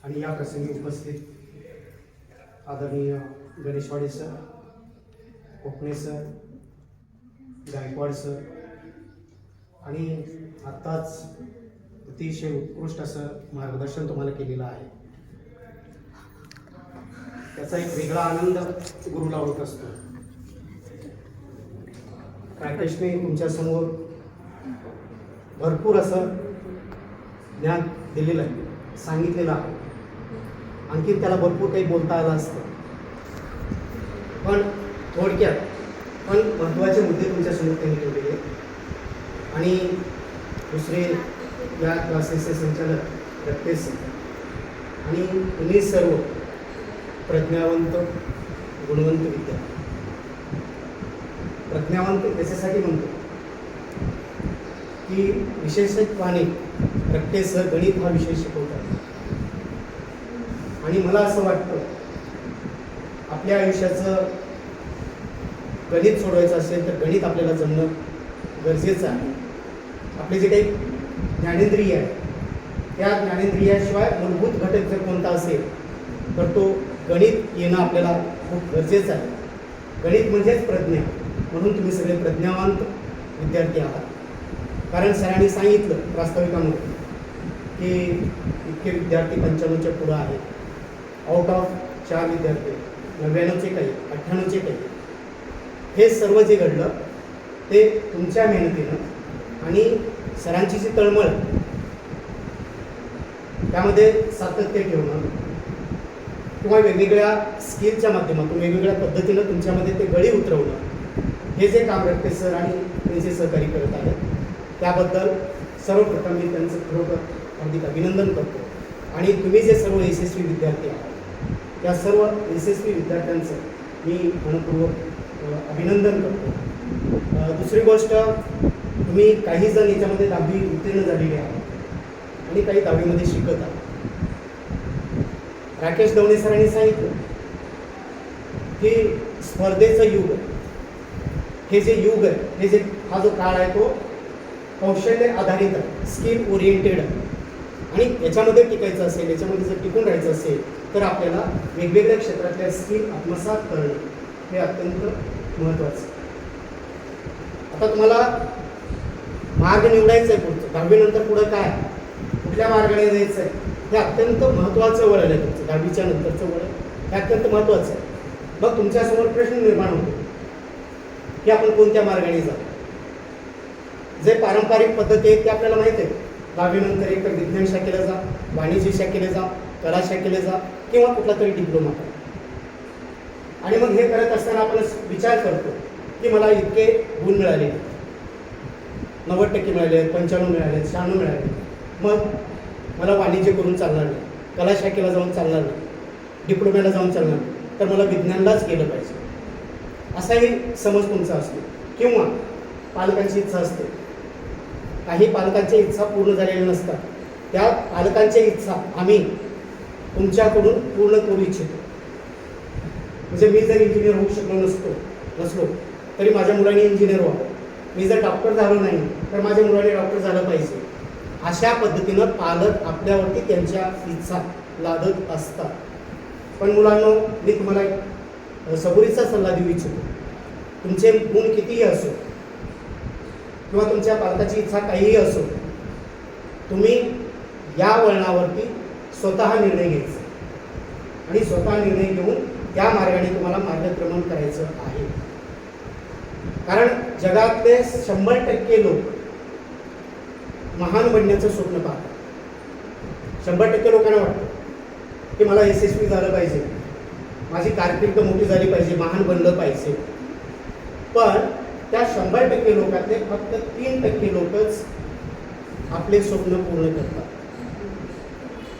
आणि या प्रसंगी उपस्थित आदरणीय गणेशवाडे सर, कोकणे सर, गायकवाड सर आणि आत्ताच अतिशय उत्कृष्ट असं मार्गदर्शन तुम्हाला केलेलं आहे. त्याचा एक वेगळा आनंद गुरुला होत असतो. राकेशने तुमच्यासमोर भरपूर असं ज्ञान दिलेलं आहे, सांगितलेलं आहे. आणखी त्याला भरपूर काही बोलता आलं असतं, पण थोडक्यात पण महत्त्वाचे मुद्दे तुमच्यासमोर त्यांनी ठेवलेले आहेत. आणि दुसरे या क्लासेसचे संचालक रत्तेश आणि तुम्ही सर्व प्रज्ञावंत गुणवंत विद्यार्थी. प्रज्ञावंत याच्यासाठी म्हणतो की विशेषत्वाने रट्टे सर गणित हा विषय शिकवतात. आणि मला असं वाटतं आपल्या आयुष्याचं गणित सोडवायचं असेल तर गणित आपल्याला जमणं गरजेचं आहे. आपले जे काही ज्ञानेंद्रिय आहे त्या ज्ञानेंद्रियाशिवाय मूलभूत घटक जर कोणता असेल तर तो गणित येणं आपल्याला खूप गरजेचं आहे. गणित म्हणजेच प्रज्ञा, म्हणून तुम्ही सगळे प्रज्ञावंत विद्यार्थी आहात. कारण सरांनी सांगितलं प्रास्ताविकामध्ये की इतके विद्यार्थी 95च्या पुढं आहेत. आउट ऑफ 4 विद्यार्थी 99चे काही 98चे काही. हे सर्व जे घडलं ते तुमच्या मेहनतीनं आणि सरांची जी तळमळ त्यामध्ये सातत्य ठेवणं किंवा वेगवेगळ्या स्किलच्या माध्यमातून वेगवेगळ्या पद्धतीनं तुमच्यामध्ये ते गळी उतरवणं, हे जे काम रट्टे सर आणि त्यांचे सहकारी करत आहेत त्याबद्दल सर्वप्रथम मी त्यांचं खरोखर अगदी अभिनंदन करतो. आणि तुम्ही जे सर्व यशस्वी विद्यार्थी आहात त्या सर्व यशस्वी विद्यार्थ्यांचं मी मनपूर्वक अभिनंदन करतो. दुसरी गोष्ट, तुम्ही काही जण याच्यामध्ये 10वी उत्तीर्ण झालेले आहात आणि काही 10वीमध्ये शिकत आहात. राकेश दवणे सरांनी सांगितलं की स्पर्धेचं युग, हे जे युग आहे, हे जे हा जो काळ आहे तो कौशल्य आधारित आहे, स्किल ओरिएंटेड आहे. आणि याच्यामध्ये टिकायचं असेल, याच्यामध्ये जर टिकून राहायचं असेल तर आपल्याला वेगवेगळ्या क्षेत्रातल्या स्किल आत्मसात करणं हे अत्यंत महत्त्वाचं आहे. आता तुम्हाला मार्ग निवडायचं आहे पुढचं, 10वी नंतर पुढं काय, कुठल्या मार्गाने जायचं आहे, हे अत्यंत महत्त्वाचं वळण आहे तुमचं. 10वीच्या नंतरचं वळण हे अत्यंत महत्त्वाचं आहे. मग तुमच्यासमोर प्रश्न निर्माण होतो की आपण कोणत्या मार्गाने जाऊ. जे पारंपरिक पद्धती आहेत ते आपल्याला माहीत आहे. 10वी नंतर एक तर विज्ञान शाखेला जा, वाणिज्य शाखेला जा, कला शाखेला जा किंवा कुठला तरी डिप्लोमा करा. आणि मग हे करत असताना आपण विचार करतो की मला इतके गुण मिळाले, 90% मिळाले, 95 मिळाले, 96 मिळाले, मग मला वाणिज्य करून चालणार नाही, कला शाखेला जाऊन चालणार नाही, डिप्लोम्याला जाऊन चालणार नाही, तर मला विज्ञानलाच केलं पाहिजे, असाही समज तुमचा असतो. किंवा पालकांची इच्छा असते, काही पालकांच्या इच्छा पूर्ण झालेल्या नसतात, त्या पालकांच्या इच्छा आम्ही तुमच्याकडून पूर्ण करू इच्छितो. म्हणजे मी जर इंजिनियर होऊ शकलो नसलो तरी माझ्या मुलांनी इंजिनियर व्हावं, मी जर डॉक्टर झालो नाही तर माझ्या मुलाने डॉक्टर झालं पाहिजे. अशा पद्धतीनं पालक आपल्यावरती त्यांच्या इच्छा लादत असतात. पण मुलांनो, मी तुम्हाला एक सबुरीचा सल्ला देऊ इच्छितो. तुमचे गुण कितीही असो किंवा तुमच्या पालकाची इच्छा काहीही असो, तुम्ही या वळणावरती स्वतः निर्णय घ्यायचा आणि स्वतः निर्णय घेऊन त्या मार्गाने तुम्हाला मार्गक्रमण करायचं आहे. कारण जगातले 100% लोक महान बनण्याचं स्वप्न पाहतात. 100% लोकांना वाटतं की मला यशस्वी झालं पाहिजे, माझी कारकीर्द मोठी झाली पाहिजे, महान बनलं पाहिजे. पण त्या 100% लोकांतले फक्त 3% लोकच आपले स्वप्न पूर्ण करतात.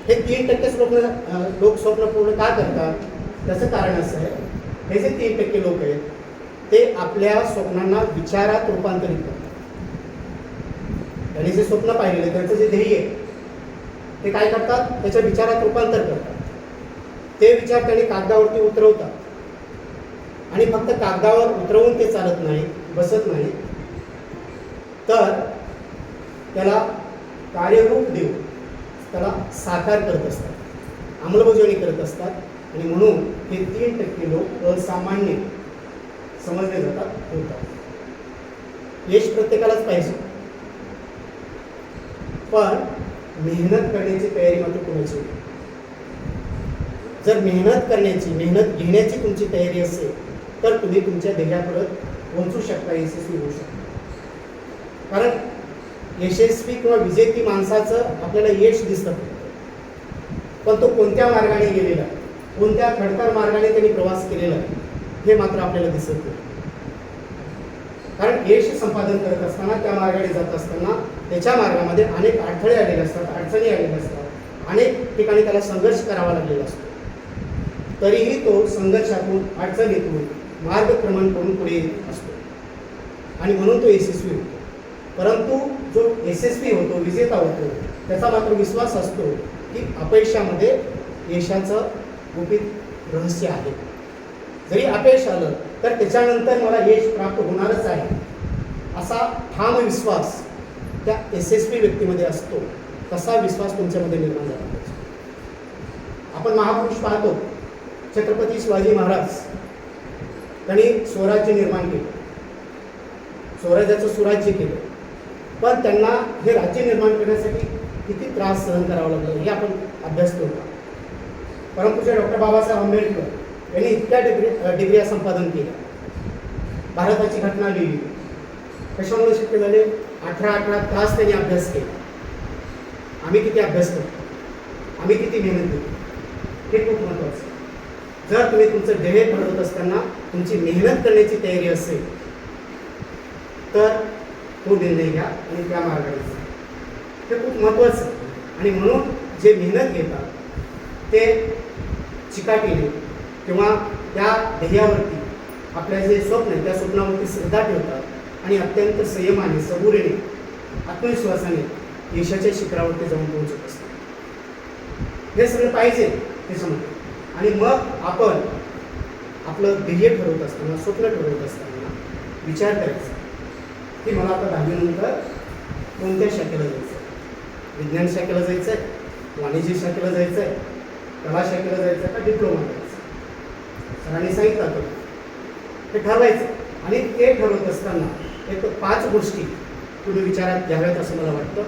हे 3% लोक स्वप्न पूर्ण का करतात, त्याचं कारण असं आहे, हे जे 3% लोक आहेत ते आपल्या स्वप्नांना विचारात रूपांतरित करतात. त्यांनी जे स्वप्न पाहिलेलं, त्यांचं जे ध्येय आहे ते काय करतात, त्याच्या विचारात रूपांतर करतात. ते विचार त्यांनी कागदावरती उतरवतात आणि फक्त कागदावर उतरवून ते चालत नाही, बसत नाही, तर त्याला कार्यरूप देऊन त्याला साकार करत असतात. अंमलबजावणी करत असतात आणि म्हणून हे 3% लोक असामान्य समजले जातात होतात. यश प्रत्येकालाच पाहिजे, पण मेहनत करण्याची तयारी मात्र कोणाची होती. जर मेहनत घेण्याची तुमची तयारी असेल तर तुम्ही तुमच्या ध्येयापर्यंत पोहोचू शकता, यशस्वी होऊ शकता. कारण यशस्वी किंवा विजेती माणसाचं आपल्याला यश दिसतं, पण तो कोणत्या मार्गाने गेलेला, कोणत्या खडतर मार्गाने त्यांनी प्रवास केलेला हे मात्र आपल्याला दिसत नाही. कारण यश संपादन करत असताना, त्या मार्गाने जात असताना त्याच्या मार्गामध्ये अनेक अडथळे आलेले असतात, अडचणी आलेल्या असतात, अनेक ठिकाणी त्याला संघर्ष करावा लागलेला असतो. तरीही तो संघर्षातून, अडचणीतून मार्गक्रमण करून पुढे येत असतो आणि म्हणून तो यशस्वी होतो. परंतु जो यशस्वी होतो, विजेता होतो, त्याचा मात्र विश्वास असतो की अपयशामध्ये यशाचं गुपित रहस्य आहे. जरी अपयश आलं तर त्याच्यानंतर मला यश प्राप्त होणारच आहे, असा ठाम विश्वास त्या यशस्वी व्यक्तीमध्ये असतो. तसा विश्वास तुमच्यामध्ये निर्माण झाला पाहिजे. आपण महापुरुष पाहतो, छत्रपती शिवाजी महाराज त्यांनी स्वराज्य निर्माण केलं, स्वराज्याचं सुराज्य केलं, पण त्यांना हे राज्य निर्माण करण्यासाठी किती त्रास सहन करावा लागला हे आपण अभ्यास करतो. परमपूज्य डॉक्टर बाबासाहेब आंबेडकर यांनी इतक्या डिग्र्या संपादन केल्या, भारताची घटना लिहिली. कशामुळे शक्य झाले? 18 तास त्यांनी अभ्यास केला. आम्ही किती अभ्यास करतो, आम्ही किती मेहनत घेतो, हे खूप महत्त्वाचं. जर तुम्ही तुमचं ध्येय ठरवत असताना तुमची मेहनत करण्याची तयारी असेल तर तो निर्णय घ्या आणि त्या मार्गाने जा. हे खूप महत्त्वाचं. आणि म्हणून जे मेहनत घेतात ते चिकाटीने किंवा त्या ध्येयावरती, आपल्या जे स्वप्न आहे त्या स्वप्नावरती श्रद्धा ठेवतात आणि अत्यंत संयमाने, सबुरीने, आत्मविश्वासाने यशाच्या शिखरावरती जाऊन पोहोचत असतात. हे सगळं पाहिजे त्याच्यामध्ये. आणि मग आपण आपलं ध्येय ठरवत असताना, स्वप्न ठरवत असताना विचार करायचा की मला आता 10वी नंतर कोणत्या शाखेला जायचं आहे. विज्ञान शाखेला जायचं आहे, वाणिज्य शाखेला जायचं आहे, कला शाखेला जायचं आहे, का डिप्लोमा करायचं. सरांनी सांगितलं तर ते ठरवायचं. आणि ते ठरवत असताना एक 5 गोष्टी तुम्ही विचारात घ्याव्यात असं मला वाटतं.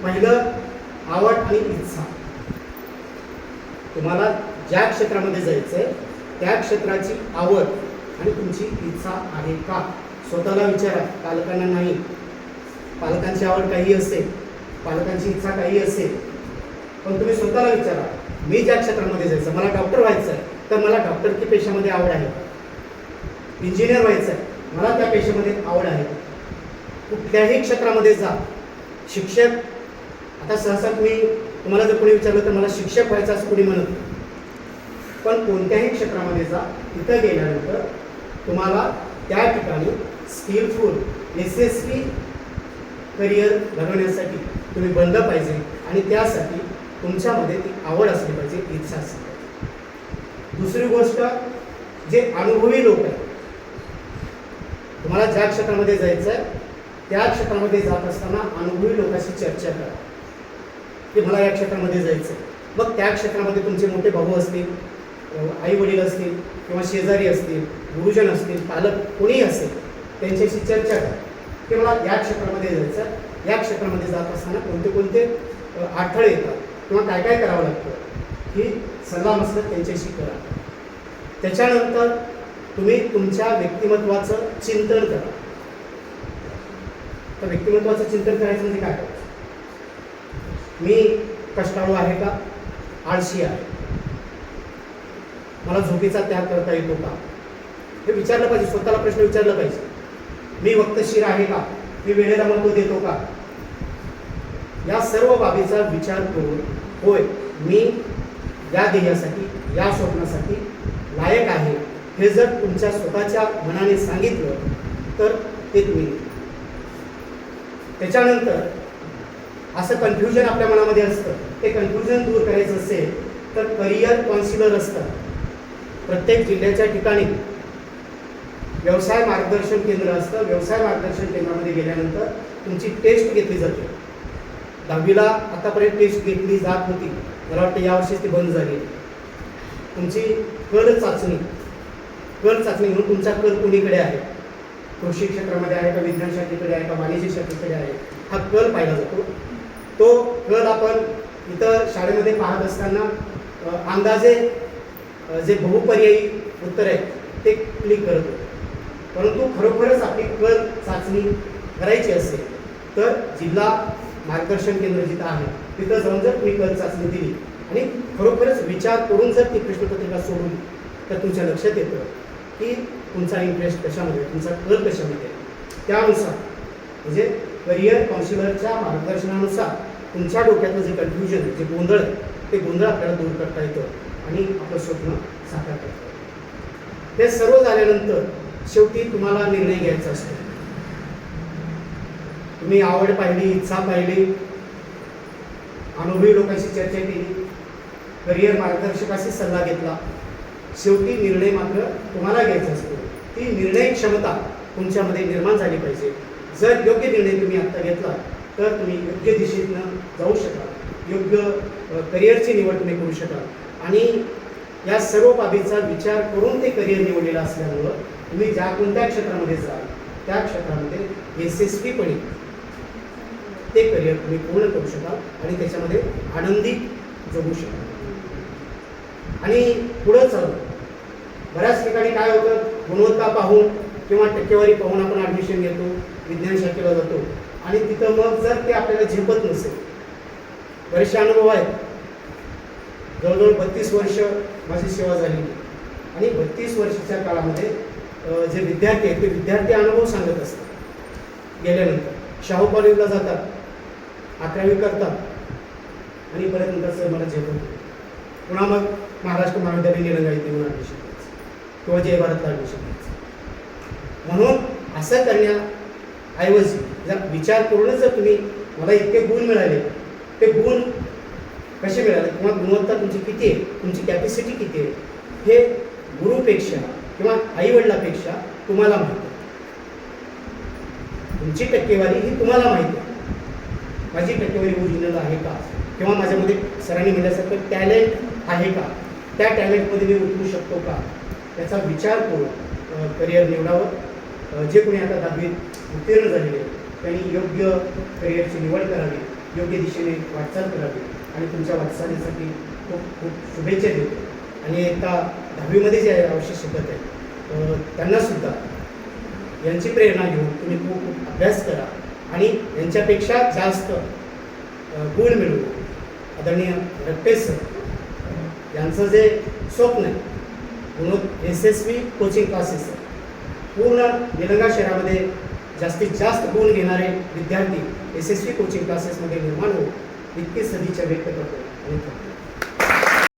पहिलं, आवड आणि इच्छा. तुम्हाला ज्या क्षेत्रामध्ये जायचं आहे त्या क्षेत्राची आवड आणि तुमची इच्छा आहे का, स्वतःला विचारा, पालकांना नाही. पालकांची आवड काही असेल, पालकांची इच्छा काही असेल, पण तुम्ही स्वतःला विचारा, मी ज्या क्षेत्रामध्ये जायचं, मला डॉक्टर व्हायचं आहे तर मला डॉक्टरकी पेशामध्ये आवड आहे, इंजिनियर व्हायचं आहे, मला त्या पेशामध्ये आवड आहे. कुठल्याही क्षेत्रामध्ये जा. शिक्षक, आता सहसा तुम्हाला जर कोणी विचारलं तर मला शिक्षक व्हायचं असं कोणी म्हणत, पण कोणत्याही क्षेत्रामध्ये जा, तिथं गेल्यानंतर तुम्हाला त्या ठिकाणी स्किलफुल, यशस्वी करिअर घडवण्यासाठी तुम्ही बनलं पाहिजे आणि त्यासाठी तुमच्यामध्ये ती आवड असली पाहिजे, इच्छा असली पाहिजे. दुसरी गोष्ट, जे अनुभवी लोक आहेत, तुम्हाला ज्या क्षेत्रामध्ये जायचं आहे त्या क्षेत्रामध्ये जात असताना अनुभवी लोकांशी चर्चा करा की मला या क्षेत्रामध्ये जायचं आहे. मग त्या क्षेत्रामध्ये तुमचे मोठे भाऊ असतील, आई वडील असतील किंवा शेजारी असतील, गुरुजन असतील, पालक कोणीही असेल, त्यांच्याशी चर्चा करा की मला या क्षेत्रामध्ये जायचं आहे. या क्षेत्रामध्ये जात असताना कोणते कोणते अडथळे येतात किंवा काय काय करावं लागतं ही सल्लामसलत त्यांच्याशी करा. त्याच्यानंतर तुम्ही तुमच्या व्यक्तिमत्वाचं चिंतन करा. तर व्यक्तिमत्वाचं चिंतन करायचं म्हणजे काय करायचं? मी कष्टाळू आहे का, आळशी आहे, मला झोपेचा त्याग करता येतो का, हे विचारलं पाहिजे. स्वतःला प्रश्न विचारला पाहिजे. मी वक्तशीर आहे का, मी वेळेला महत्त्व देतो का. या सर्व बाबीचा विचार करून, होय मी या ध्येयासाठी, या स्वप्नासाठी लायक आहे, हे जर तुमच्या स्वतःच्या मनाने सांगितलं तर ते तुम्ही. त्याच्यानंतर असं कन्फ्युजन आपल्या मनामध्ये असतं, ते कन्फ्युजन दूर करायचं असेल तर करिअर काउन्सिलर असतात प्रत्येक जिल्ह्याच्या ठिकाणी. व्यवसाय मार्गदर्शन केंद्र असतं. व्यवसाय मार्गदर्शन केंद्रामध्ये गेल्यानंतर तुमची टेस्ट घेतली जाते. 10वीला आतापर्यंत टेस्ट घेतली जात होती, मला वाटतं यावर्षीच ती बंद झाली. तुमची कल चाचणी म्हणून तुमचा कल कुणीकडे आहे, कृषी क्षेत्रामध्ये आहे का, विज्ञान शाखेकडे आहे का, वाणिज्य शाखेकडे आहे, हा कल पाहिला जातो. तो कल आपण इथं शाळेमध्ये पाहत असताना अंदाजे जे बहुपर्यायी उत्तर आहे ते क्लिक करत होतो. परंतु खरोखरच आपली कल चाचणी करायची असेल तर जिल्हा मार्गदर्शन केंद्र जिथं आहे तिथं जाऊन जर तुम्ही कल चाचणी दिली आणि खरोखरच विचार करून जर ती प्रश्नपत्रिका सोडवली तर तुमच्या लक्षात येतं की तुमचा इंटरेस्ट कशामध्ये, तुमचा कल कशामध्ये. त्यानुसार म्हणजे करिअर काउन्सिलरच्या मार्गदर्शनानुसार तुमच्या डोक्यातलं जे कन्फ्युजन आहे, जे गोंधळ आहे, ते गोंधळ आपल्याला दूर करता येतं आणि आपलं स्वप्न साकार करता येतं. हे सर्व झाल्यानंतर शेवटी तुम्हाला निर्णय घ्यायचा असतो. तुम्ही आवड पाहिली, इच्छा पाहिली, अनुभवी लोकांशी चर्चा केली, करिअर मार्गदर्शकाशी सल्ला घेतला, शेवटी निर्णय मात्र तुम्हाला घ्यायचा असतो. ती निर्णय क्षमता तुमच्यामध्ये निर्माण झाली पाहिजे. जर योग्य निर्णय तुम्ही आत्ता घेतला तर तुम्ही योग्य दिशेनं जाऊ शकाल, योग्य करिअरची निवड तुम्ही करू शकाल आणि या सर्व बाबींचा विचार करून ते करिअर निवडलेलं असल्यामुळं तुम्ही ज्या कोणत्या क्षेत्रामध्ये जाल त्या क्षेत्रामध्ये यशस्वीपणे ते करिअर तुम्ही पूर्ण करू शकाल आणि त्याच्यामध्ये आनंदी जगू शकाल. आणि पुढं चालू बऱ्याच ठिकाणी काय होतं, गुणवत्ता पाहून किंवा टक्केवारी पाहून आपण ॲडमिशन घेतो, विज्ञान शाखेला जातो आणि तिथं मग जर ते आपल्याला झेपत नसेल. बरेचसे अनुभव आहेत. जवळजवळ 32 वर्ष माझी सेवा झाली आणि 32 वर्षाच्या काळामध्ये जे विद्यार्थी आहेत ते विद्यार्थी अनुभव सांगत असतात. गेल्यानंतर शाहू कॉलेजला जातात, 11वी करतात आणि परत नंतर सर मला झेपत नाही, पुन्हा मग महाराष्ट्र महाविद्यालय निलंगा इथे म्हणून ॲडमिशन घ्यायचं किंवा जय भारतला ॲडमिशन घ्यायचं. म्हणून असं करण्याऐवजी जर विचार करूनच जर तुम्ही मला इतके गुण मिळाले, ते गुण कसे मिळाले किंवा गुणवत्ता तुमची किती आहे, तुमची कॅपॅसिटी किती आहे, हे गुरुपेक्षा किंवा आईवडिलापेक्षा तुम्हाला माहिती आहे. तुमची टक्केवारी ही तुम्हाला माहिती आहे. माझी टक्केवारी ओरिजिनल आहे का किंवा माझ्यामध्ये सरांनी म्हटल्यासारखं टॅलेंट आहे का, त्या टॅलेंटमध्ये मी उतरू शकतो का, याचा विचार करून करिअर निवडावं. जे कोणी आता 10वीत उत्तीर्ण झालेले त्यांनी योग्य करिअरची निवड करावी, योग्य दिशेने वाटचाल करावी आणि तुमच्या वाटचालीसाठी खूप खूप शुभेच्छा देतो. आणि आता 10वीमध्ये जे अवश्य शिकत आहे त्यांनासुद्धा यांची प्रेरणा घेऊन तुम्ही खूप खूप अभ्यास करा आणि यांच्यापेक्षा जास्त गुण मिळवून आदरणीय रट्टे सर यांचं जे स्वप्न आहे म्हणून यशस्वी कोचिंग क्लासेस पूर्ण निलंगा शहरामध्ये जास्तीत जास्त गुण घेणारे विद्यार्थी यशस्वी कोचिंग क्लासेसमध्ये निर्माण होऊ इतकी सदिच्छा व्यक्त करतो आणि